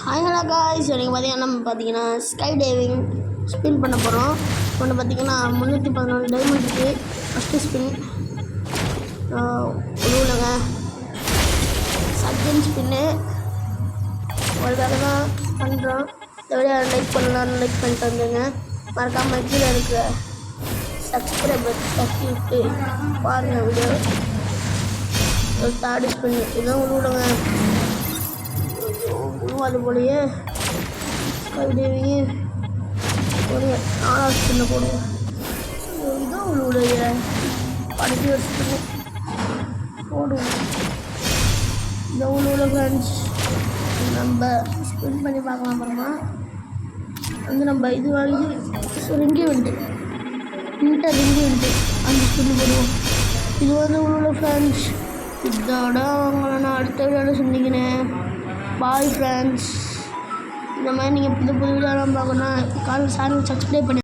Hi hello guys, நீங்கள் பார்த்தீங்கன்னா sky diving spin பண்ண போகிறோம். ஒன்று பார்த்தீங்கன்னா 314 டைமண்ட் இருக்குது. ஃபஸ்ட்டு ஸ்பின் உழுவுலங்க. செகண்ட் ஸ்பின்னு உங்களுக்காக தான் பண்ணுறோம். இந்த வீடியோ லைக் பண்ணலான்னு லைக் பண்ணிட்டு வந்துங்க. மறக்காமல் கீழே இருக்கிற சப்ஸ்கிரைபர் தட்டி விட்டு பாருங்கள் வீடியோ. ஒரு தேர்ட் ஸ்பின் இதுதான் உழுவுலங்க. அது போலயே ஸ்கை டைவிங்கு போடுங்க. 4வது ஸ்பின்னை போடுவோம். இதுதான் உங்களுடைய படிக்க வச்சுட்டு போடுவோம். இந்த உள்ள ஃப்ரெண்ட்ஸ் நம்ம ஸ்பின் பண்ணி பார்க்கலாம். அப்புறமா வந்து நம்ம இது வாங்கி ரிங்கி வந்துட்டு ரிங்கி வந்துட்டு அந்த ஸ்பின் போடுவோம். இது வந்து உள்ள ஃப்ரெண்ட்ஸ். இதோட அவங்கள நான் அடுத்த வீடியோவில் சொன்னீங்கன்னேன். Bye friends. இந்த மாதிரி நீங்கள் புது வீடியோலாம் பார்க்கணுன்னா சேனல் சப்ஸ்கிரைப் பண்ணி